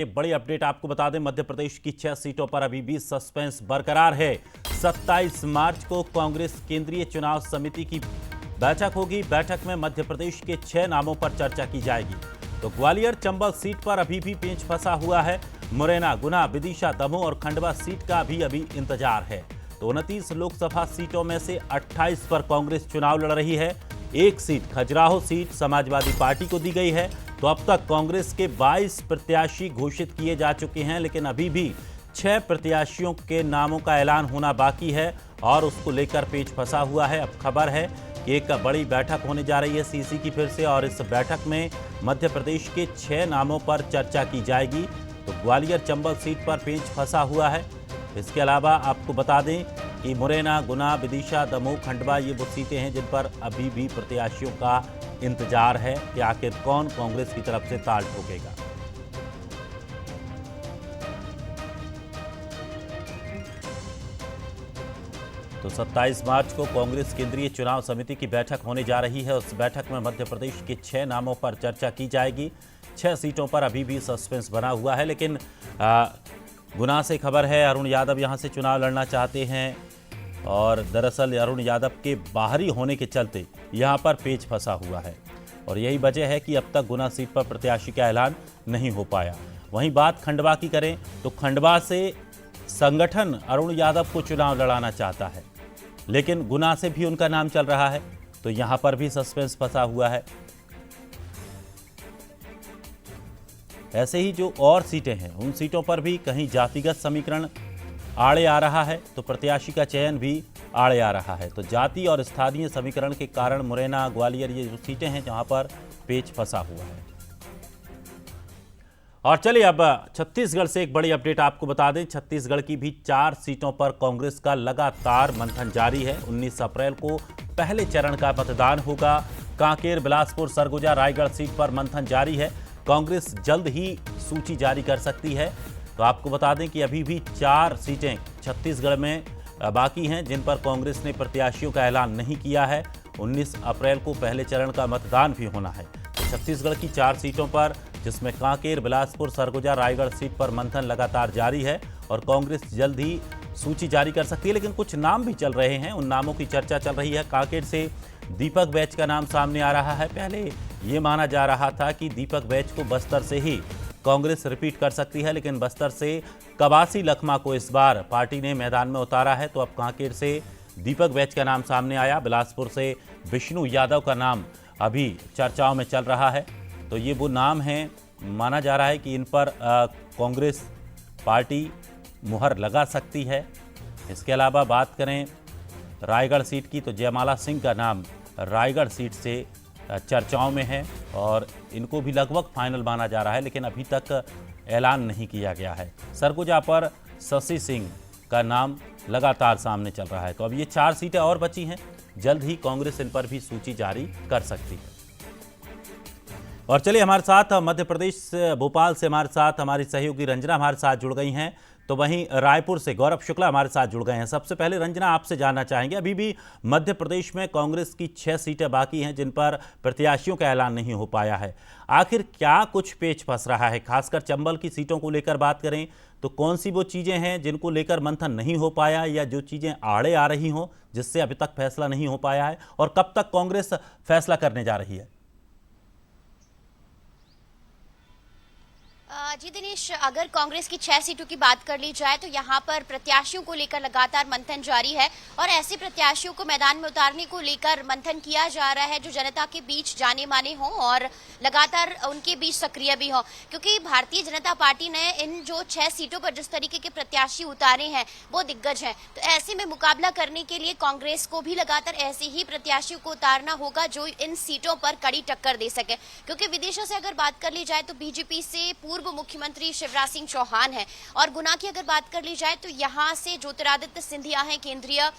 एक बड़ी अपडेट आपको बता दें, मध्य प्रदेश की 6 सीटों पर अभी भी सस्पेंस बरकरार है। 27 मार्च को कांग्रेस केंद्रीय चुनाव समिति की बैठक होगी। बैठक में मध्य प्रदेश के 6 नामों पर चर्चा की जाएगी। तो ग्वालियर चंबल सीट पर अभी भी पेंच फंसा हुआ है। मुरैना, गुना, विदिशा, दमोह और खंडवा सीट का भी अभी इंतजार है। तो 29 लोकसभा सीटों में से 28 पर कांग्रेस चुनाव लड़ रही है। एक seat Khajuraho seat Samajwadi party को दी गई है। तो अब तक कांग्रेस के 22 प्रत्याशी घोषित किए जा चुके हैं, लेकिन अभी भी 6 प्रत्याशियों के नामों का ऐलान होना बाकी है और उसको लेकर पेच फंसा हुआ है। अब खबर है कि एक बड़ी बैठक होने जा रही है सीसी की फिर से, और इस बैठक में मध्य प्रदेश के 6 नामों पर चर्चा की जाएगी। तो ग्वालियर चंबल सीट पर पेंच फंसा हुआ है। इसके अलावा आपको बता दें कि मुरैना, गुना, विदिशा, दमोह, खंडवा ये वो सीटें हैं जिन पर अभी भी प्रत्याशियों का इंतजार है कि आखिर कौन कांग्रेस की तरफ से ताल ठोकेगा। तो 27 मार्च को कांग्रेस केंद्रीय चुनाव समिति की बैठक होने जा रही है। उस बैठक में मध्य प्रदेश के 6 नामों पर चर्चा की जाएगी। 6 सीटों पर अभी भी सस्पेंस बना हुआ है, लेकिन गुना से खबर है अरुण यादव यहां से चुनाव लड़ना चाहते हैं और दरअसल अरुण यादव के बाहरी होने के चलते यहां पर पेच फंसा हुआ है और यही वजह है कि अब तक गुना सीट पर प्रत्याशी का ऐलान नहीं हो पाया। वहीं बात खंडवा की करें तो खंडवा से संगठन अरुण यादव को चुनाव लड़ाना चाहता है, लेकिन गुना से भी उनका नाम चल रहा है। तो यहां पर भी सस्पेंस फंसा हुआ है। ऐसे ही जो और सीटें हैं उन सीटों पर भी कहीं जातिगत समीकरण आड़े आ रहा है तो प्रत्याशी का चयन भी आड़े आ रहा है। तो जाति और स्थानीय समीकरण के कारण मुरैना, ग्वालियर ये जो सीटें हैं जहां पर पेच फंसा हुआ है। और चलिए अब छत्तीसगढ़ से एक बड़ी अपडेट आपको बता दें। छत्तीसगढ़ की भी 4 सीटों पर कांग्रेस का लगातार मंथन जारी है। 19 अप्रैल को पहले चरण का मतदान होगा। कांकेर, बिलासपुर, सरगुजा, रायगढ़ सीट पर मंथन जारी है। कांग्रेस जल्द ही सूची जारी कर सकती है। तो आपको बता दें कि अभी भी 4 सीटें छत्तीसगढ़ में बाकी हैं जिन पर कांग्रेस ने प्रत्याशियों का ऐलान नहीं किया है। 19 अप्रैल को पहले चरण का मतदान भी होना है। तो छत्तीसगढ़ की 4 सीटों पर, जिसमें कांकेर, बिलासपुर, सरगुजा, रायगढ़ सीट पर मंथन लगातार जारी है और कांग्रेस जल्द ही सूची जारी कर सकती है। लेकिन कुछ नाम भी चल रहे हैं, उन नामों की चर्चा चल रही है। कांकेर से दीपक बैच का नाम सामने आ रहा है। पहले ये माना जा रहा था कि दीपक बैच को बस्तर से ही कांग्रेस रिपीट कर सकती है, लेकिन बस्तर से कवासी लखमा को इस बार पार्टी ने मैदान में उतारा है। तो अब कांकेर से दीपक बैच का नाम सामने आया। बिलासपुर से विष्णु यादव का नाम अभी चर्चाओं में चल रहा है। तो ये वो नाम हैं, माना जा रहा है कि इन पर कांग्रेस पार्टी मुहर लगा सकती है। इसके अलावा बात करें रायगढ़ सीट की तो जयमाला सिंह का नाम रायगढ़ सीट से चर्चाओं में है और इनको भी लगभग फाइनल माना जा रहा है, लेकिन अभी तक ऐलान नहीं किया गया है। सरगुजा पर शशि सिंह का नाम लगातार सामने चल रहा है। तो अब ये 4 सीटें और बची हैं, जल्द ही कांग्रेस इन पर भी सूची जारी कर सकती है। और चलिए हमारे साथ मध्य प्रदेश भोपाल से हमारे साथ हमारी सहयोगी रंजना हमारे साथ जुड़ गई हैं, तो वहीं रायपुर से गौरव शुक्ला हमारे साथ जुड़ गए हैं। सबसे पहले रंजना, आपसे जानना चाहेंगे, अभी भी मध्य प्रदेश में कांग्रेस की 6 सीटें बाकी हैं जिन पर प्रत्याशियों का ऐलान नहीं हो पाया है। आखिर क्या कुछ पेच फंस रहा है? खासकर चंबल की सीटों को लेकर बात करें तो कौन सी वो चीज़ें हैं जिनको लेकर मंथन नहीं हो पाया, या जो चीज़ें आड़े आ रही हों जिससे अभी तक फैसला नहीं हो पाया है, और कब तक कांग्रेस फैसला करने जा रही है? जी दिनेश, अगर कांग्रेस की 6 सीटों की बात कर ली जाए तो यहाँ पर प्रत्याशियों को लेकर लगातार मंथन जारी है और ऐसे प्रत्याशियों को मैदान में उतारने को लेकर मंथन किया जा रहा है जो जनता के बीच जाने माने हों और लगातार उनके बीच सक्रिय भी हों, क्योंकि भारतीय जनता पार्टी ने इन जो 6 सीटों पर जिस तरीके के प्रत्याशी उतारे हैं वो दिग्गज हैं। तो ऐसे में मुकाबला करने के लिए कांग्रेस को भी लगातार ऐसे ही प्रत्याशियों को उतारना होगा जो इन सीटों पर कड़ी टक्कर दे सके। क्योंकि विदेशों से अगर बात कर ली जाए तो बीजेपी से पूर्व मुख्यमंत्री शिवराज सिंह चौहान है और गुना की अगर बात कर ली जाए तो यहाँ से ज्योतिरादित्य सिंधिया हैं, केंद्रीय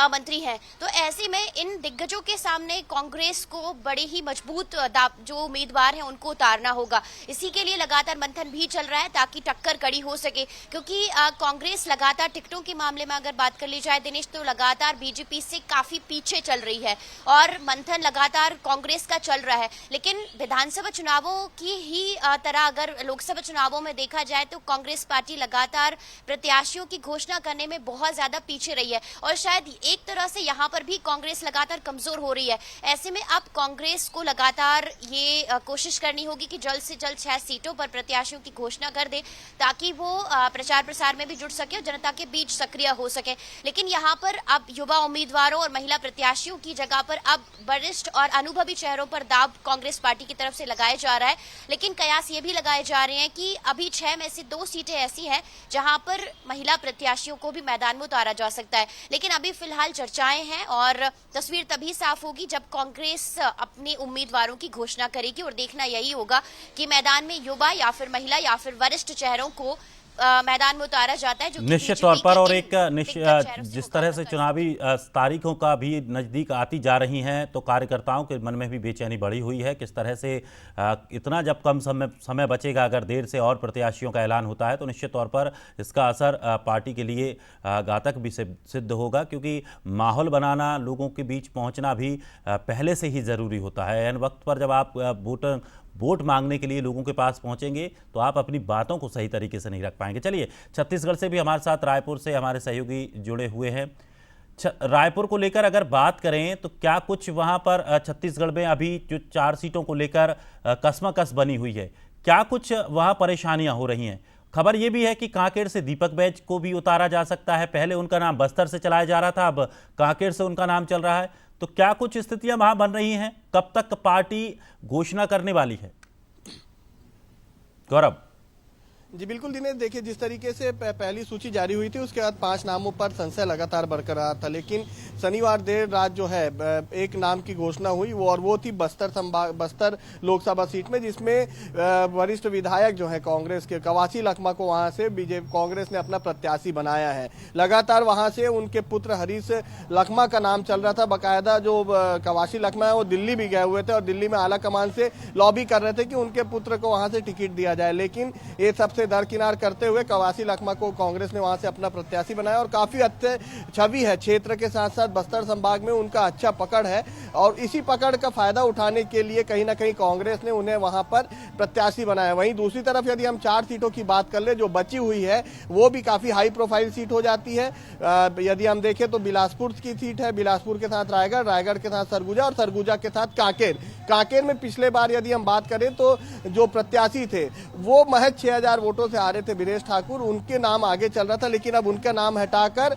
मंत्री हैं। तो ऐसे में इन दिग्गजों के सामने कांग्रेस को बड़े ही मजबूत जो उम्मीदवार हैं उनको उतारना होगा। इसी के लिए लगातार मंथन भी चल रहा है ताकि टक्कर कड़ी हो सके, क्योंकि कांग्रेस लगातार टिकटों के मामले में अगर बात कर ली जाए दिनेश तो लगातार बीजेपी से काफी पीछे चल रही है और मंथन लगातार कांग्रेस का चल रहा है। लेकिन विधानसभा चुनावों की ही तरह अगर लोकसभा चुनावों में देखा जाए तो कांग्रेस पार्टी लगातार प्रत्याशियों की घोषणा करने में बहुत ज्यादा पीछे रही है और शायद एक तरह से यहाँ पर भी कांग्रेस लगातार कमजोर हो रही है। ऐसे में अब कांग्रेस को लगातार ये कोशिश करनी होगी कि जल्द से जल्द 6 सीटों पर प्रत्याशियों की घोषणा कर दे ताकि वो प्रचार प्रसार में भी जुट सके और जनता के बीच सक्रिय हो सके। लेकिन यहाँ पर अब युवा उम्मीदवारों और महिला प्रत्याशियों की जगह पर अब वरिष्ठ और अनुभवी चेहरों पर दाव कांग्रेस पार्टी की तरफ से लगाया जा रहा है। लेकिन कयास ये भी लगाए जा रहे हैं कि अभी 6 में से 2 सीटें ऐसी हैं जहां पर महिला प्रत्याशियों को भी मैदान में उतारा जा सकता है। लेकिन अभी फिलहाल चर्चाएं हैं और तस्वीर तभी साफ होगी जब कांग्रेस अपने उम्मीदवारों की घोषणा करेगी और देखना यही होगा कि मैदान में युवा या फिर महिला या फिर वरिष्ठ चेहरों को मैदान में उतारा जाता है जो निश्चित तौर पर। और एक जिस तरह से चुनावी तारीखों का भी नज़दीक आती जा रही हैं तो कार्यकर्ताओं के मन में भी बेचैनी बढ़ी हुई है। किस तरह से इतना जब कम समय बचेगा, अगर देर से और प्रत्याशियों का ऐलान होता है तो निश्चित तौर पर इसका असर पार्टी के लिए घातक भी सिद्ध होगा, क्योंकि माहौल बनाना, लोगों के बीच पहुंचना भी पहले से ही ज़रूरी होता है। ऐन वक्त पर जब आप वोट मांगने के लिए लोगों के पास पहुंचेंगे तो आप अपनी बातों को सही तरीके से नहीं रख पाएंगे। चलिए, छत्तीसगढ़ से भी हमारे साथ रायपुर से हमारे सहयोगी जुड़े हुए हैं। रायपुर को लेकर अगर बात करें तो क्या कुछ वहां पर छत्तीसगढ़ में अभी जो 4 सीटों को लेकर कशमकश बनी हुई है, क्या कुछ वहां परेशानियां हो रही हैं? खबर यह भी है कि कांकेर से दीपक बैज को भी उतारा जा सकता है। पहले उनका नाम बस्तर से चलाया जा रहा था, अब कांकेर से उनका नाम चल रहा है। तो क्या कुछ स्थितियां वहां बन रही हैं? कब तक पार्टी घोषणा करने वाली है? गौरव जी बिल्कुल दिनेश, देखिए जिस तरीके से पहली सूची जारी हुई थी उसके बाद 5 नामों पर संशय लगातार बरकरार था, लेकिन शनिवार देर रात जो है एक नाम की घोषणा हुई वो थी बस्तर लोकसभा सीट में, जिसमें वरिष्ठ विधायक जो है कांग्रेस के कवासी लखमा को वहां से बीजेपी कांग्रेस ने अपना प्रत्याशी बनाया है। लगातार वहां से उनके पुत्र हरीश लखमा का नाम चल रहा था। बाकायदा जो कवासी लखमा है वो दिल्ली भी गए हुए थे और दिल्ली में आला कमान से लॉबी कर रहे थे कि उनके पुत्र को वहां से टिकट दिया जाए, लेकिन ये सबसे दरकिनार करते हुए कवासी लखमा को कांग्रेस ने वहां से अपना प्रत्याशी बनाया और काफी अच्छे छवि है क्षेत्र के साथ साथ बस्तर संभाग में उनका अच्छा पकड़ है। और इसी पकड़ का फायदा उठाने के लिए कहीं ना कहीं कांग्रेस ने उन्हें वहां पर प्रत्याशी बनाया। वहीं दूसरी तरफ यदि हम 4 सीटों की बात कर ले जो बची हुई है वो भी काफी हाई प्रोफाइल सीट हो जाती है। यदि हम देखें तो बिलासपुर की सीट है, बिलासपुर के साथ रायगढ़, रायगढ़ के साथ सरगुजा और सरगुजा के साथ कांकेर में पिछले बार यदि हम बात करें तो जो प्रत्याशी थे वो महज 6000 वोटों से आ रहे थे, वीरेश ठाकुर, उनके नाम आगे चल रहा था। लेकिन अब उनका नाम हटाकर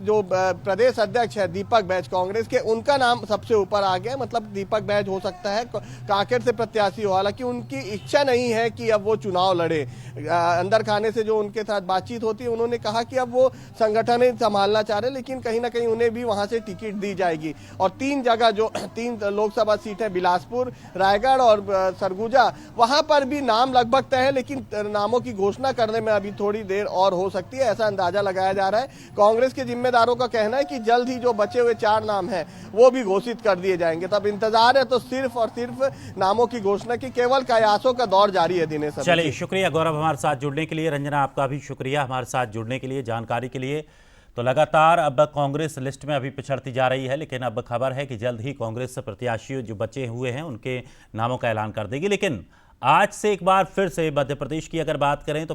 जो प्रदेश अध्यक्ष है दीपक बैज कांग्रेस के, उनका नाम सबसे ऊपर आ गया। मतलब दीपक बैज हो सकता है कांकेर से प्रत्याशी हो, हालांकि उनकी इच्छा नहीं है कि अब वो चुनाव लड़े। अंदर खाने से जो उनके साथ बातचीत होती है उन्होंने कहा कि अब वो संगठन ही संभालना चाह रहे, लेकिन कहीं ना कहीं उन्हें भी वहां से टिकट दी जाएगी। और 3 जगह जो 3 लोकसभा सीट है, बिलासपुर, रायगढ़ और सरगुजा, वहां पर भी नाम लगभग तय है, लेकिन नामों की घोषणा करने में अभी थोड़ी देर और हो सकती है, ऐसा अंदाजा लगाया जा रहा है। कांग्रेस के जिम्मेदारों का कहना है कि जल्द ही जो बचे हुए 4 नाम हैं वो भी घोषित कर दिए जाएंगे। तब इंतजार है तो सिर्फ और सिर्फ नामों की घोषणा की, केवल कयासों का दौर जारी है। दिनेश, चलिए, शुक्रिया गौरव हमारे साथ जुड़ने के लिए। रंजना, आपका भी शुक्रिया हमारे साथ जुड़ने के लिए, जानकारी के लिए। तो लगातार अब कांग्रेस लिस्ट में अभी पिछड़ती जा रही है, लेकिन अब खबर है कि जल्द ही कांग्रेस प्रत्याशी जो बचे हुए हैं उनके नामों का ऐलान कर देगी। लेकिन आज से एक बार फिर से मध्य प्रदेश की अगर बात करें तो